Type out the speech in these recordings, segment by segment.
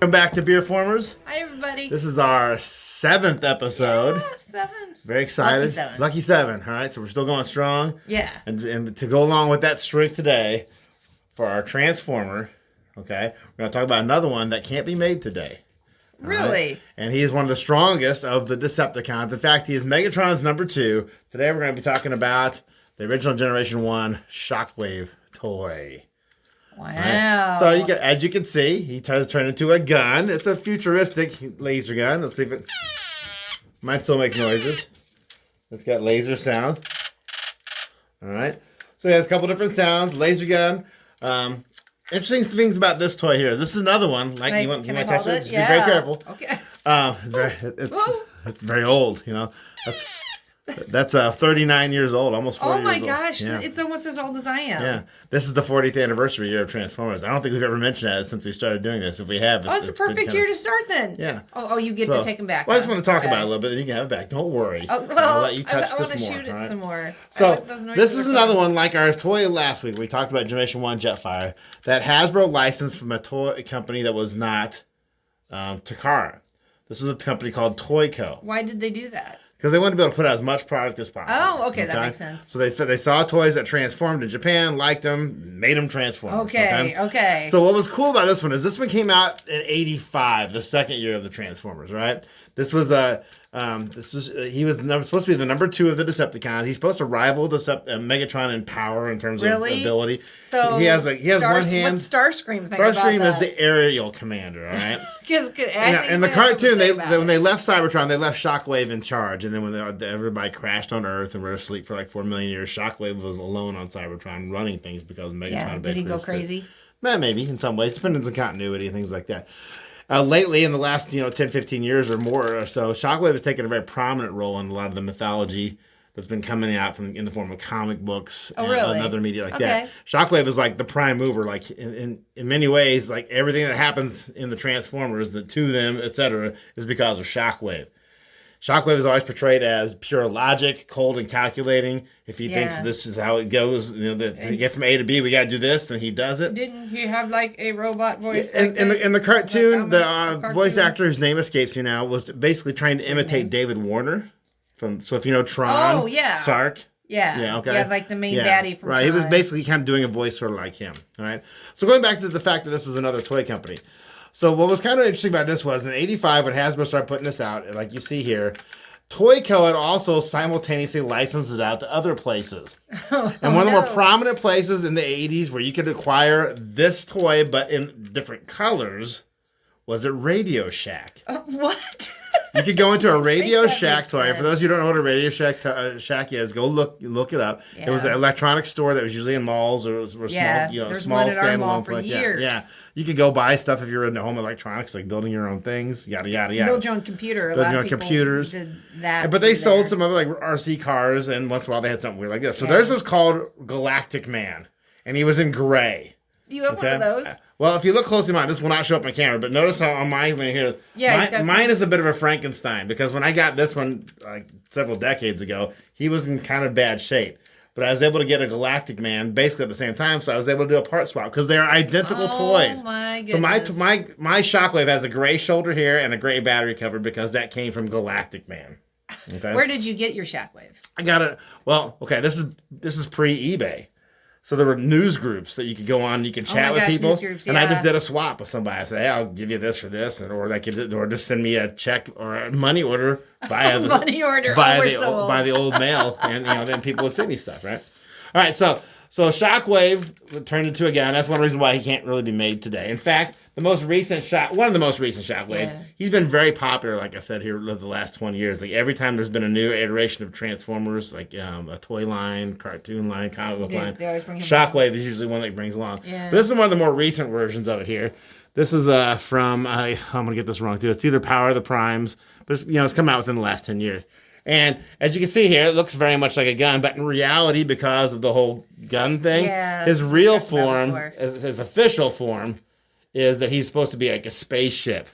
Welcome back to BeerFormers. Hi, everybody. This is our 7th episode. Yeah, 7. Very excited. Lucky 7. All right, so we're still going strong. Yeah. And to go along with that streak today, for our Transformer, okay, we're going to talk about another one that can't be made today. Really? Right? And he is one of the strongest of the Decepticons. In fact, he is Megatron's number 2. Today we're going to be talking about the original Generation 1 Shockwave toy. Wow. Right? So as you can see, he does turn into a gun. It's a futuristic laser gun. Let's see if it might still make noises. It's got laser sound. All right. So he has a couple different sounds. Laser gun. Interesting things about this toy here. This is another one. Like you want to touch it? Just be very careful. Okay. It's very old. You know. That's 39 years old, almost 40 years old. Oh my gosh, yeah. It's almost as old as I am. Yeah, this is the 40th anniversary year of Transformers. I don't think we've ever mentioned that since we started doing this. If we have, it's a perfect year to start then. Yeah. Oh, you get to take them back. Well, I just want to talk about it a little bit, and you can have it back. Don't worry. Oh, well, I'll let you touch I want to this shoot it some more. So this is another one like our toy last week. We talked about Generation 1 Jetfire that Hasbro licensed from a toy company that was not Takara. This is a company called Toyco. Why did they do that? Because they wanted to be able to put out as much product as possible. Oh, okay, that makes sense. So they saw toys that transformed in Japan, liked them, made them transform. Okay. So what was cool about this one is this one came out in '85, the second year of the Transformers, right? He was supposed to be the number 2 of the Decepticons. He's supposed to rival Megatron in power in terms of ability. So he has one hand. What's Starscream think Starscream about is the aerial commander, all right? In the cartoon, when they left Cybertron, they left Shockwave in charge, and then when everybody crashed on Earth and were asleep for like 4 million years, Shockwave was alone on Cybertron running things because Megatron did he go crazy? Maybe in some ways, depending on continuity and things like that. Lately, in the last 10, 15 years or more or so, Shockwave has taken a very prominent role in a lot of the mythology that's been coming out in the form of comic books and other media like that. Shockwave is like the prime mover, like in many ways, like everything that happens in the Transformers, that to them, etc., is because of Shockwave. Shockwave is always portrayed as pure logic, cold and calculating. If he thinks this is how it goes, to get from A to B, we got to do this, then he does it. Didn't he have like a robot voice? In the cartoon, the voice actor whose name escapes me now was basically trying to imitate David Warner. So if you know Tron, Sark. Yeah, okay. Yeah, like the main baddie from Tron. He was basically kind of doing a voice sort of like him. All right. So going back to the fact that this is another toy company. So what was kind of interesting about this was in '85 when Hasbro started putting this out, like you see here, Toyco had also simultaneously licensed it out to other places. And one of the more prominent places in the '80s where you could acquire this toy but in different colors was at Radio Shack. What? You could go into a Radio Shack toy. Sense. For those of you who don't know what a Radio Shack is, go look it up. Yeah. It was an electronic store that was usually in malls or small standalone for years. Yeah. You could go buy stuff if you're into home electronics, like building your own things, yada, yada, yada. Build your own computer. Build your own computers. Did that. But they sold some other like RC cars, and once in a while they had something weird like this. So theirs was called Galactic Man, and he was in gray. Do you have one of those? Well, if you look closely, this will not show up on camera, but notice how on mine here, mine is a bit of a Frankenstein, because when I got this one like several decades ago, he was in kind of bad shape. But I was able to get a Galactic Man basically at the same time, so I was able to do a part swap because they are identical toys. Oh my goodness! So my Shockwave has a gray shoulder here and a gray battery cover because that came from Galactic Man. Okay. Where did you get your Shockwave? I got it. Well, okay, this is pre-eBay. So there were news groups that you could go on and you could chat with people. And I just did a swap with somebody. I said, hey, I'll give you this for this, or just send me a check or a money order via the old mail, and then people would send me stuff, right? All right, so Shockwave turned into a gun. That's one reason why he can't really be made today. In fact, one of the most recent Shockwaves, he's been very popular, like I said here, over the last 20 years. Like every time there's been a new iteration of Transformers, like a toy line, cartoon line, comic book line, Shockwave is usually one that brings along. Yeah. This is one of the more recent versions of it here. This is from, I'm going to get this wrong too. It's either Power of the Primes, but it's come out within the last 10 years. And as you can see here, it looks very much like a gun, but in reality, because of the whole gun thing, his real form, his official form, is that he's supposed to be like a spaceship.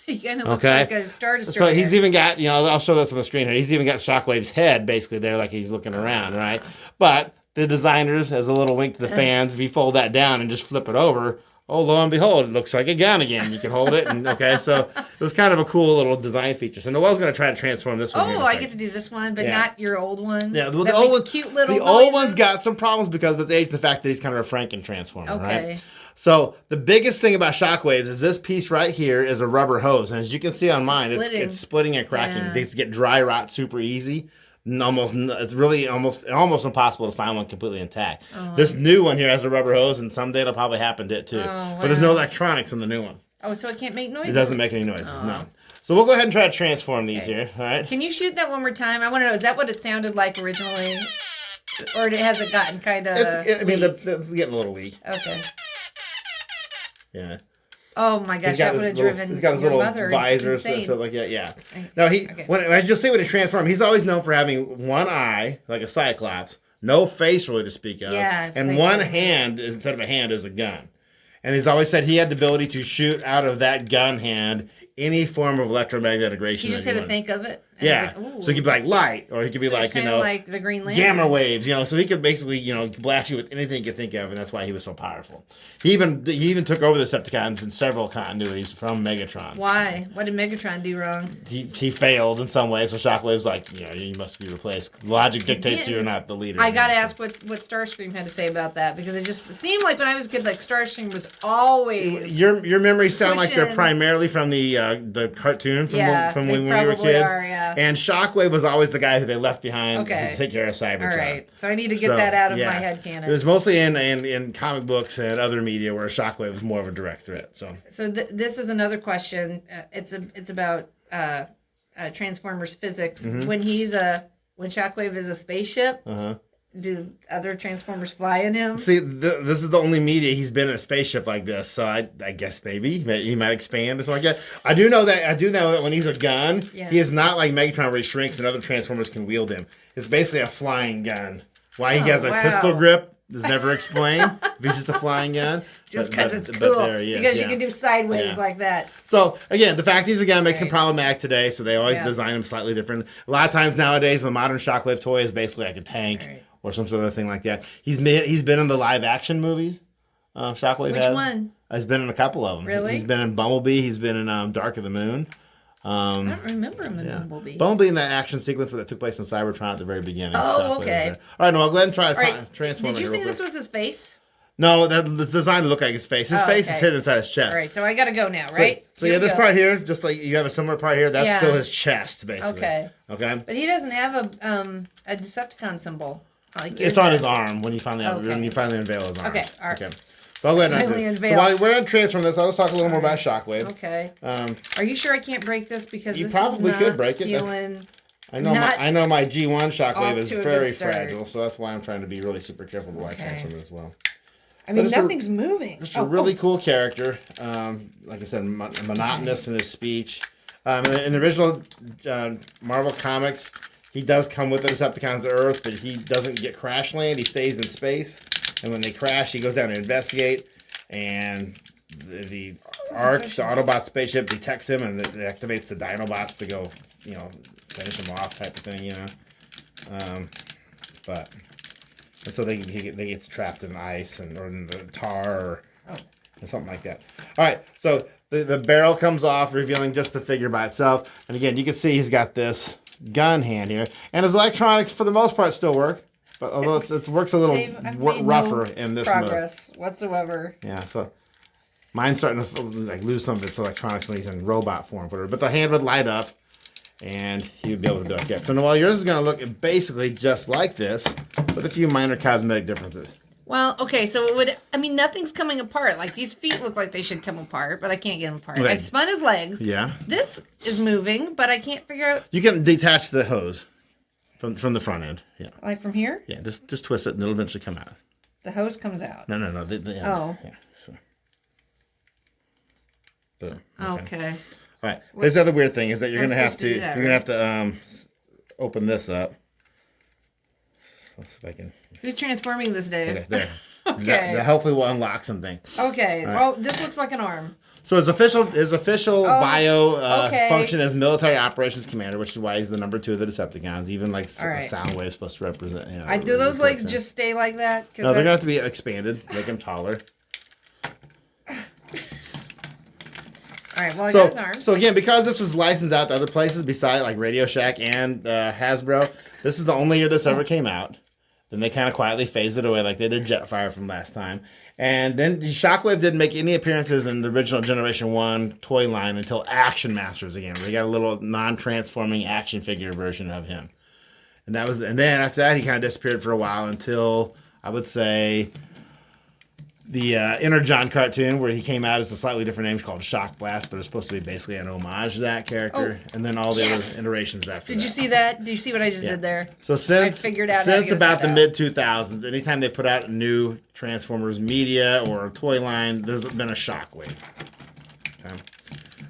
He kind of looks like a Star Destroyer. So he's even got, I'll show this on the screen here. He's even got Shockwave's head basically there, like he's looking around, right? But the designers, as a little wink to the fans, if you fold that down and just flip it over, oh, lo and behold, it looks like a gun again. You can hold it. And okay, so it was kind of a cool little design feature. So Noelle's going to try to transform this one. Oh, I get to do this one, but not your old one. Yeah, the old one's cute little. The old one's got some problems because of its age, the fact that he's kind of a Franken transformer, right? So the biggest thing about Shockwaves is this piece right here is a rubber hose, and as you can see on mine, it's splitting and cracking. Yeah. These get dry rot super easy. It's really almost impossible to find one completely intact. Oh. This new one here has a rubber hose, and someday it'll probably happen to it too. Oh, wow. But there's no electronics in the new one. Oh, so it can't make noises? It doesn't make any noises, no. So we'll go ahead and try to transform these here, all right? Can you shoot that one more time? I want to know, is that what it sounded like originally? Or has it gotten kind of it's getting a little weak. Okay. Yeah. Oh my gosh, that would have driven he's got his little visors, so like yeah. Now as you'll see when he transforms, he's always known for having one eye, like a cyclops, no face really to speak of, and one hand instead of a hand is a gun. And he's always said he had the ability to shoot out of that gun hand any form of electromagnetic radiation. You just had to think of it. Yeah. So he could be like light, or he could be like, like the Green Lantern. Gamma waves, so he could basically, blast you with anything you could think of, and that's why he was so powerful. He even took over the Decepticons in several continuities from Megatron. Why? What did Megatron do wrong? He failed in some ways, so Shockwave's like, you must be replaced. Logic dictates you're not the leader. I gotta ask what Starscream had to say about that, because it just seemed like when I was a kid, like Starscream was always your memories sound like they're primarily from the cartoon from when we were kids. And Shockwave was always the guy who they left behind to take care of Cybertron. All right, so I need to get that out of my head canon. It was mostly in comic books and other media where Shockwave was more of a direct threat. So this is another question. It's about Transformers physics. Mm-hmm. When Shockwave is a spaceship. Do other Transformers fly in him? See, this is the only media he's been in a spaceship like this, so I guess maybe he might expand or something like that. I do know that when he's a gun, he is not like Megatron where he shrinks and other Transformers can wield him. It's basically a flying gun. Why he has a pistol grip is never explained. If he's just a flying gun. Just because it's cool. Because you can do sideways like that. So, again, the fact he's a gun makes him problematic today, so they always design him slightly different. A lot of times nowadays, the modern Shockwave toy is basically like a tank. Or some sort of thing like that. He's been in the live action movies. Shockwave has. Which one? He's been in a couple of them. Really? He's been in Bumblebee. He's been in Dark of the Moon. I don't remember him in Bumblebee. Bumblebee in that action sequence that took place in Cybertron at the very beginning. Oh, okay. All right, no, I'll go ahead and try to transform. Did you say this was his face? No, the design looked like his face. His face is hidden inside his chest. All right, so I got to go now, right? So this part here, just like you have a similar part here, that's still his chest, basically. Okay. Okay. But he doesn't have a Decepticon symbol. It's on his arm when you finally unveil his arm. Okay, all right. Okay. So I'll go ahead and so while we're going to transform this, I'll just talk a little more about Shockwave. Okay. Are you sure I can't break this because you probably could break it? I know my G1 Shockwave is very fragile, so that's why I'm trying to be really super careful with I transform it as well. I mean, nothing's moving. Just a really cool character. Like I said, monotonous in his speech. In the original Marvel comics, he does come with the Decepticons to Earth, but he doesn't get crash land. He stays in space. And when they crash, he goes down to investigate. And the Ark, the Autobot spaceship, detects him and it activates the Dinobots to go, finish him off type of thing, And so they get trapped in ice or in the tar or something like that. All right, so the barrel comes off, revealing just the figure by itself. And again, you can see he's got this gun hand here, and his electronics for the most part still work, but although it works a little rougher in this progress mode. Whatsoever. Yeah, so mine's starting to lose some of its electronics when he's in robot form, but the hand would light up, and he would be able to do like that. So now, while yours is going to look basically just like this, with a few minor cosmetic differences. Well, okay, so nothing's coming apart. Like, these feet look like they should come apart, but I can't get them apart. I've spun his legs. Yeah. This is moving, but I can't figure out... You can detach the hose from the front end. Yeah. Like from here? Yeah, just twist it and it'll eventually come out. The hose comes out? No. Oh. Yeah, so. Boom. Okay. All right. Here's the other weird thing is that you're going to have to open this up. Let's see if I can... Who's transforming this, Dave? Okay, there. Okay. That hopefully will unlock something. Okay. Right. Well, this looks like an arm. So his official bio function as military operations commander, which is why he's the number 2 of the Decepticons. Even Soundwave is supposed to represent. Do those legs just stay like that? No, they're going to have to be expanded, make him taller. All right, well, I got his arms. So again, because this was licensed out to other places besides like Radio Shack and Hasbro, this is the only year this ever came out. Then they kind of quietly phased it away like they did Jetfire from last time. And then Shockwave didn't make any appearances in the original Generation 1 toy line until Action Masters again. We got a little non-transforming action figure version of him. And then after that, he kind of disappeared for a while until, I would say, the Energon cartoon, where he came out as a slightly different name called Shock Blast, but it's supposed to be basically an homage to that character. And then all the other iterations after that. Did you see that? Did you see what I just did there? So since about the mid-2000s, anytime they put out a new Transformers media or a toy line, there's been a Shockwave. Okay.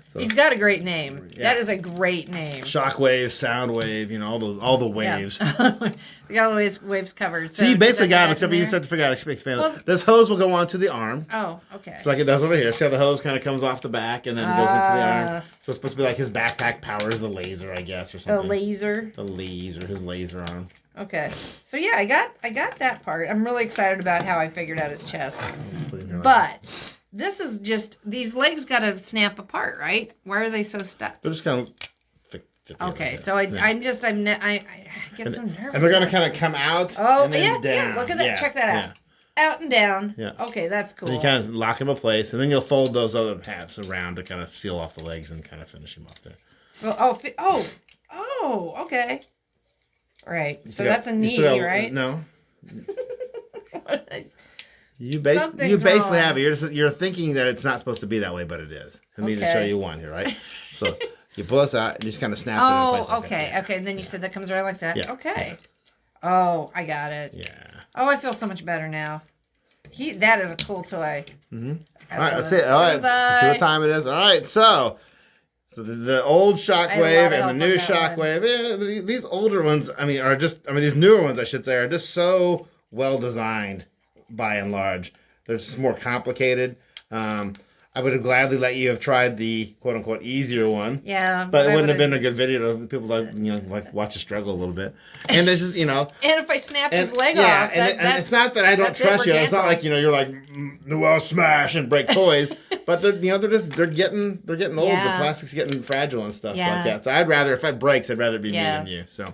So, he's got a great name. Yeah. That is a great name. Shockwave, Soundwave, all the waves. Yeah. We got all the waves covered. So you basically got them, except you just have to figure out how to expand it. This hose will go onto the arm. Oh, okay. So like it does over here. See how the hose kind of comes off the back and then goes into the arm. So it's supposed to be like his backpack powers the laser, I guess, or something. The laser, his laser arm. Okay. So yeah, I got that part. I'm really excited about how I figured out his chest. But this is just, these legs got to snap apart, right? Why are they so stuck? They're just kind of... Okay, so I get so nervous. And they're going to kind of come out and then down. Yeah, look at that. Yeah, check that out. Out and down. Yeah. Okay, that's cool. And you kind of lock them in place, and then you'll fold those other halves around to kind of seal off the legs and kind of finish them off there. Well, okay. All right, so that's a knee, right? No. You basically have it. You're thinking that it's not supposed to be that way, but it is. Let me just show you one here, right? So you pull this out and you just kind of snap it in place. Okay. And then you said that comes around like that. Yeah. Okay. Oh, I got it. Yeah. Oh, I feel so much better now. That is a cool toy. Mm-hmm. All right, that's it. All right, let's see what time it is. All right, so the old Shockwave and the new Shockwave. These older ones, these newer ones, I should say, are just so well designed. By and large, they're just more complicated. I would have gladly let you have tried the quote unquote easier one. Yeah, but it wouldn't have been a good video to people like watch you struggle a little bit. And it's just And if I snapped his leg off, and it's not that I don't trust you. It's not like you're like Noel smash and break toys, but they're getting old. The plastic's getting fragile and stuff like that. So I'd rather, if it breaks, I'd rather it be me than you. So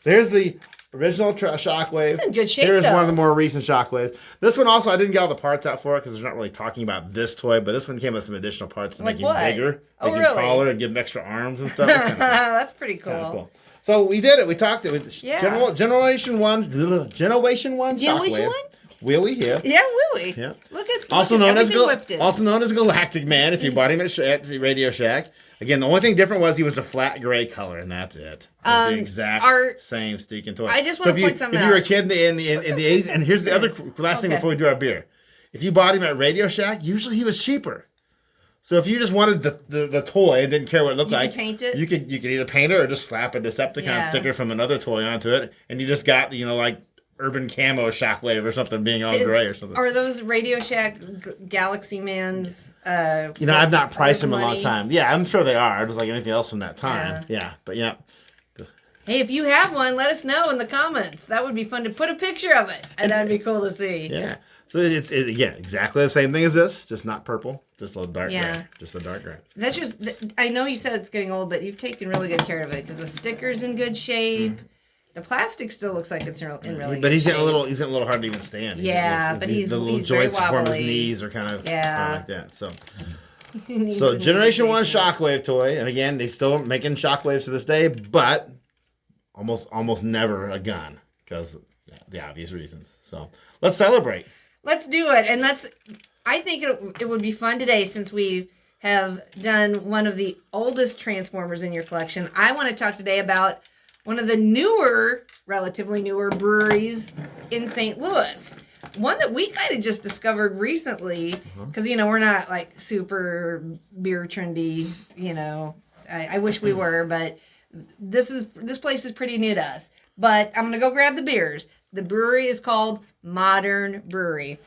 here's the original Shockwave. It's in good shape, Here's one of the more recent Shockwaves. This one also, I didn't get all the parts out for it because they're not really talking about this toy, but this one came with some additional parts to make him bigger, make him taller, and give him extra arms and stuff. That's pretty cool. So we did it. We talked it with Generation 1 Shockwave. Willie here. Yeah, Willie. Yeah. Look at also known as Galactic Man if you bought him at Radio Shack. Again, the only thing different was he was a flat gray color, and that's it. It's the exact same stinking toy. I just want to point something out. If you were a kid in the 80s, and here's the other last thing before we do our beer. If you bought him at Radio Shack, usually he was cheaper. So if you just wanted the toy and didn't care what it looked like, paint it. You could either paint it or just slap a Decepticon sticker from another toy onto it, and you just got like urban camo Shockwave or something being all gray or something. Are those Radio Shack Galaxy Man's? I've not priced them in a long time. Yeah, I'm sure they are. Just like anything else from that time. Yeah, but yeah. Hey, if you have one, let us know in the comments. That would be fun to put a picture of it, and that'd be cool to see. Yeah. So it's exactly the same thing as this, just not purple, just a dark gray. Just a dark gray. That's I know you said it's getting old, but you've taken really good care of it because the sticker's in good shape. Mm. The plastic still looks like it's in really good shape. But he's getting a little hard to even stand. Yeah, but he's the little he's joints very wobbly. Form his knees are kind of like that. So Generation 1 Shockwave toy, and again, they still making Shockwaves to this day, but almost never a gun because the obvious reasons. So let's celebrate. Let's do it, and I think it would be fun today since we have done one of the oldest Transformers in your collection. I want to talk today about one of the relatively newer breweries in St. Louis. One that we kind of just discovered recently because, we're not like super beer trendy, I wish we were, but this place is pretty new to us. But I'm going to go grab the beers. The brewery is called Modern Brewery.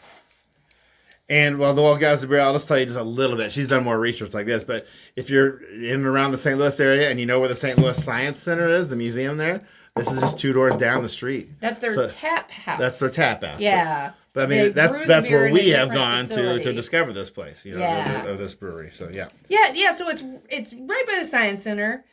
And while guys the beer, I'll just tell you just a little bit. She's done more research like this, but if you're in and around the St. Louis area and you know where the St. Louis Science Center is, the museum there, This is just 2 doors down the street. That's their tap house. That's their tap house. Yeah. But I mean, that's where we have gone to discover this place, or this brewery. So yeah. Yeah. So it's right by the Science Center.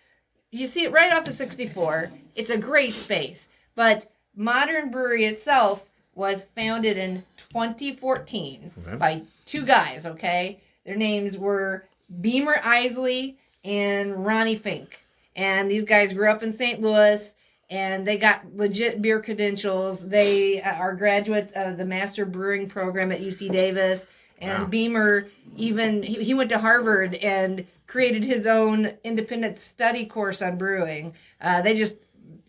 You see it right off of 64. It's a great space. But Modern Brewery itself was founded in 2014 by 2 guys. Okay, their names were Beamer Isley and Ronnie Fink, and these guys grew up in St. Louis. And they got legit beer credentials. They are graduates of the Master Brewing Program at UC Davis. And Beamer, even, he went to Harvard and created his own independent study course on brewing. They just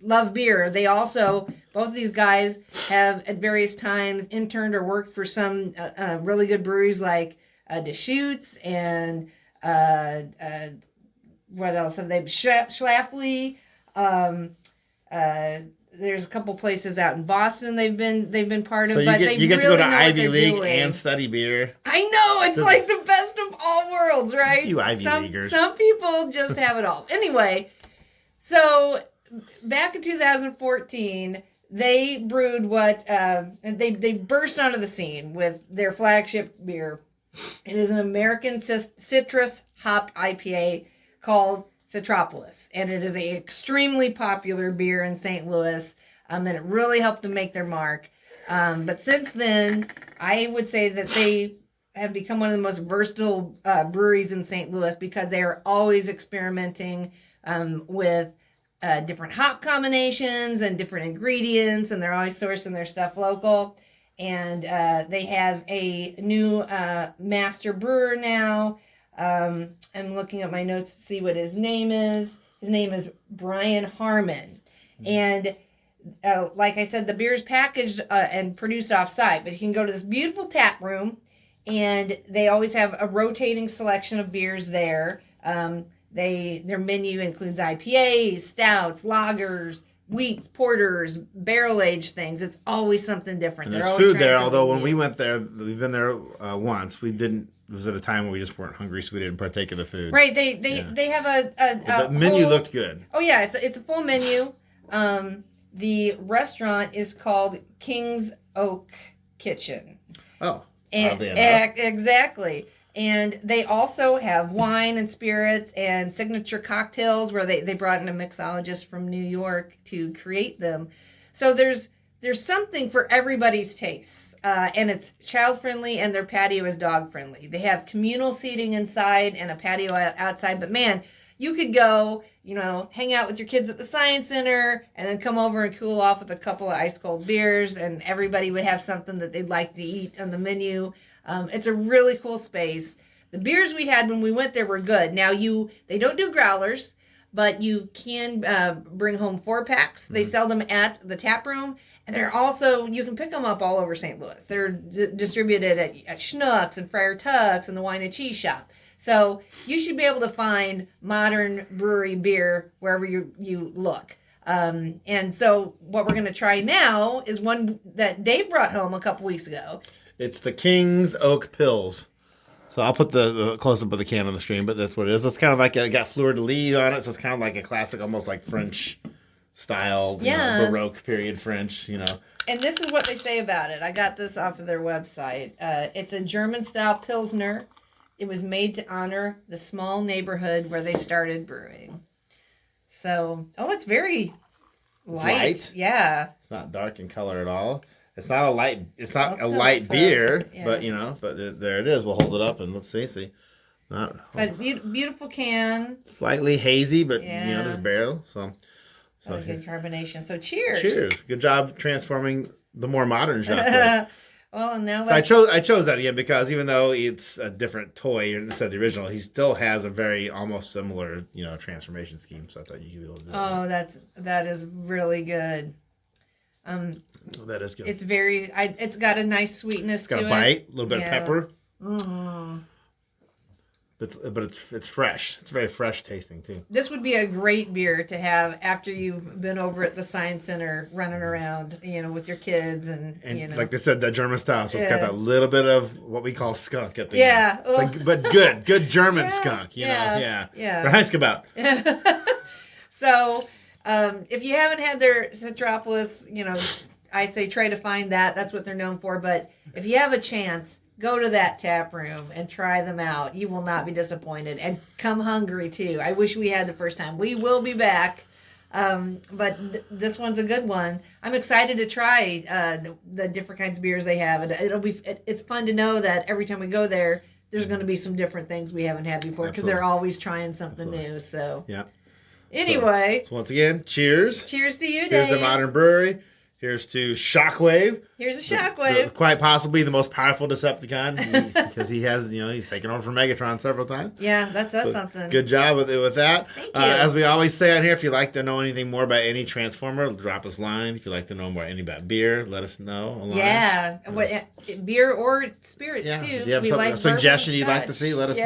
love beer. They also, both of these guys have at various times interned or worked for some really good breweries like Deschutes and what else have they? Schlafly. There's a couple places out in Boston they've been part of, but you get to go to Ivy League and study beer. I know, it's like the best of all worlds, right? You Ivy Leaguers. Some people just have it all. Anyway, so back in 2014, they brewed what they burst onto the scene with their flagship beer. It is an American citrus hopped IPA called Citropolis, and it is an extremely popular beer in St. Louis, and it really helped them make their mark. But since then, I would say that they have become one of the most versatile breweries in St. Louis because they are always experimenting with different hop combinations and different ingredients, and they're always sourcing their stuff local. And they have a new master brewer now. I'm looking at my notes to see what his name is. His name is Brian Harmon. And like I said, the beer is packaged and produced off-site, but you can go to this beautiful tap room, and they always have a rotating selection of beers there. Their menu includes IPAs, stouts, lagers, wheats, porters, barrel-aged things. It's always something different. And there's food there, although when we went there, we've been there once, we didn't. It was at a time when we just weren't hungry, so we didn't partake of the food. Right. They have the menu looked good. Oh yeah, it's a full menu. The restaurant is called King's Oak Kitchen. Oh. Exactly. And they also have wine and spirits and signature cocktails where they brought in a mixologist from New York to create them. So there's something for everybody's tastes, and it's child-friendly, and their patio is dog-friendly. They have communal seating inside and a patio outside, but man, you could go, hang out with your kids at the Science Center and then come over and cool off with a couple of ice-cold beers, and everybody would have something that they'd like to eat on the menu. It's a really cool space. The beers we had when we went there were good. Now, they don't do growlers, but you can bring home 4-packs. They sell them at the tap room. And they're also, you can pick them up all over St. Louis. They're distributed at Schnucks and Friar Tuck's and the Wine and Cheese Shop. So you should be able to find Modern Brewery beer wherever you look. And so what we're going to try now is one that Dave brought home a couple weeks ago. It's the King's Oak Pils. So I'll put the close-up of the can on the screen, but that's what it is. It's kind of like it got fleur-de-lis on it, so it's kind of like a classic, almost like French style, Baroque period French, And this is what they say about it. I got this off of their website. It's a German-style Pilsner. It was made to honor the small neighborhood where they started brewing. So, it's very light. Yeah. It's not dark in color at all. It's not a light. It's not a light beer, but but there it is. We'll hold it up and let's see. But beautiful can. Slightly hazy, but just barrel. So good carbonation. So cheers. Cheers. Good job transforming the more modern Shockwave. Well, and now I chose that again because even though it's a different toy instead of the original, he still has a very almost similar, transformation scheme. So I thought you could be able to do that. That is really good. That is good. It's it's got a nice sweetness to it. It's got a bite, a little bit of pepper. Mm-hmm. But it's fresh. It's very fresh tasting too. This would be a great beer to have after you've been over at the Science Center running around, with your kids and like they said, that German style. So it's got that little bit of what we call skunk at the end. But good German skunk. Yeah. Reiskebab. So If you haven't had their Citropolis, I'd say try to find that. That's what they're known for. But if you have a chance, go to that tap room and try them out. You will not be disappointed. And come hungry, too. I wish we had the first time. We will be back. But this one's a good one. I'm excited to try the different kinds of beers they have. It's fun to know that every time we go there, there's going to be some different things we haven't had before because they're always trying something new. So, yeah. Anyway. So once agagen, cheers. Cheers to you, Dave. Here's the Modern Brewery. Here's to Shockwave. Here's a Shockwave. Quite possibly the most powerful Decepticon because he has, he's taken over from Megatron several times. Yeah, that's something. Good job with that. Thank you. As we always say on here, if you'd like to know anything more about any Transformer, drop us a line. If you'd like to know more about beer, let us know online. Yeah, beer or spirits too. If you have a suggestion you'd like to see, let us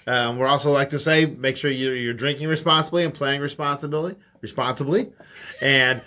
know. We're also like to say, make sure you're drinking responsibly and playing responsibly. And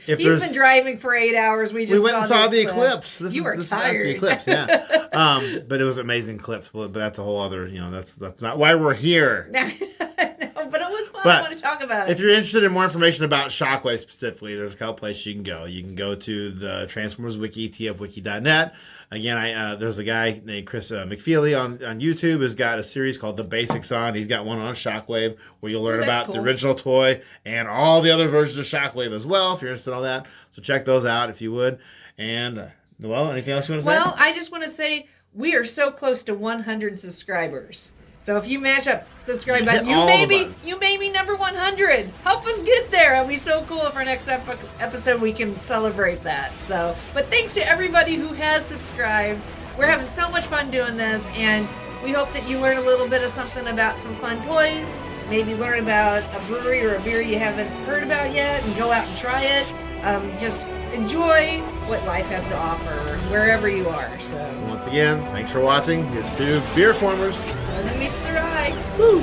he's been driving for 8 hours. We went and saw the eclipse. You were tired. The eclipse, yeah. But it was an amazing eclipse. But that's a whole other, that's not why we're here. No, but it was fun. I want to talk about it. If you're interested in more information about Shockwave specifically, there's a couple places you can go. You can go to the Transformers Wiki, tfwiki.net. Again, there's a guy named Chris McFeely on YouTube who's got a series called The Basics on. He's got one on Shockwave where you'll learn about the original toy and all the other versions of Shockwave as well, if you're interested in all that. So check those out if you would. And, Noelle, anything else you want to say? Well, I just want to say we are so close to 100 subscribers. So if you mash up subscribe button, you may be number 100. Help us get there. It'll be so cool if our next episode we can celebrate that. So, but thanks to everybody who has subscribed. We're having so much fun doing this, and we hope that you learn a little bit of something about some fun toys. Maybe learn about a brewery or a beer you haven't heard about yet, and go out and try it. Just enjoy what life has to offer wherever you are. So once again, thanks for watching. Here's to BeerFormers. And it meets the ride. Woo!